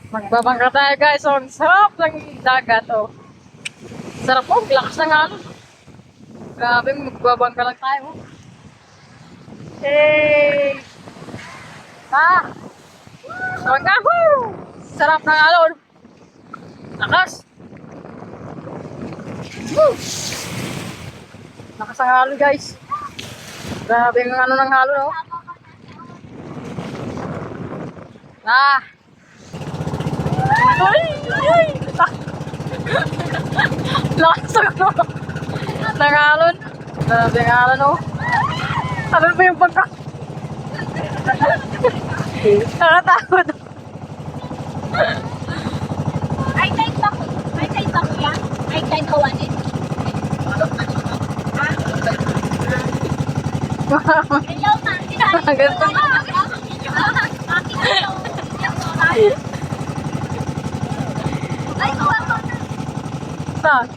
Magbabangka tayo guys. So, ang sarap ng dagat. Oh. Sarap po. Lakas ng alon. Grabe, magbabangka lang tayo. Hey! Ah! Bangka! Woo! Sarap ng alon. Lakas! Woo! Lakas ang alon guys. Grabe yung ano ng alon. Oh. Ah! Ay! Ay! Lakas ang alon. Ng alon. Grabe ang alon oh. Ano ba yung bangka? Nakatakot. Ay, kahit ba ko yan? Ay, kahit kawanin? Hello, Mandy. Ganito. Ay, kuha ko na. Saan?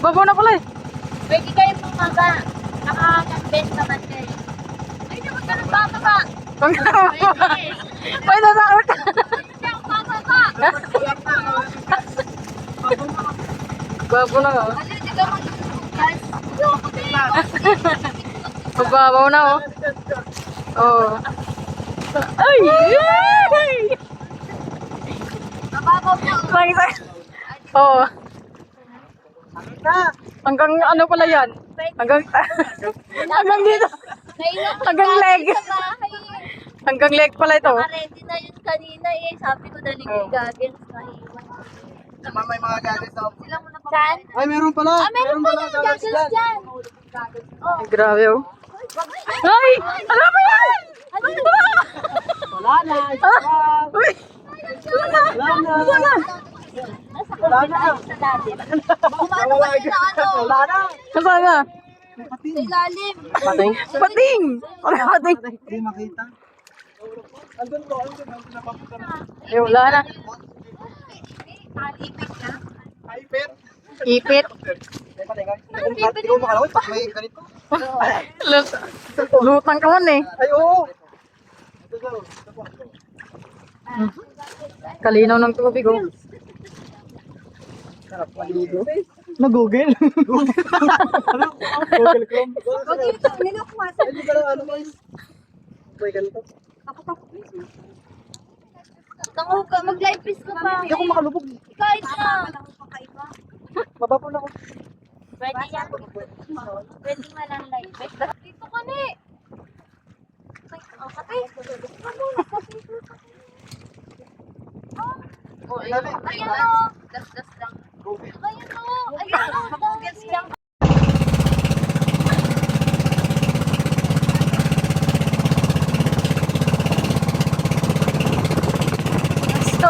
Babaw na pala eh. Pwede kayo pumaga. Nakakag-best naman kayo. Ay, naman ka ng bababa. May natakot ka. Hindi ako bababa. Babaw na oh. Ano, di ka mag-guys? Mababaw na oh. Oh. Ay! Ay! Nababaw na. Lang oh. Hanggang ano pala yan? Hanggang hanggang dito. Hanggang leg. Hanggang leg pala ito. Naka-ready na yun kanina eh. Sabi ko daling may goggles na iwan. May mga gagas na. Saan? Ay, meron pala. Ah, meron pala yung goggles dyan. Oh. Grabe oh. Ay! Ano ba yan? Wala na. Uy! Wala na. Nasa kabila sa dati. Kumano ba yun na ano? Wala na. Nasaan na? Sa ilalim. Pating. Pating! Ano pating? Hindi makita. Andun ko. Eh, wala na. Ipit na. Ay, pet. Ipit. Hindi ko makalawit. Pag may ganito. Lutang ka man eh. Ay, oo. Kalinaw ng tubig oh. Sarap maligo. Nag-google. Google Chrome. Hindi ka lang ano man. May ganito. Tango ka, mag-live feed ka pa. Hindi ako makalubog. Kahit na. Mabapol ako. Pwede yan. Pwede nga lang live feed. Dito ka na eh. Okay. Oh, ayan o. Das lang. Ayan o. Ayan o. Goggles lang. Gusto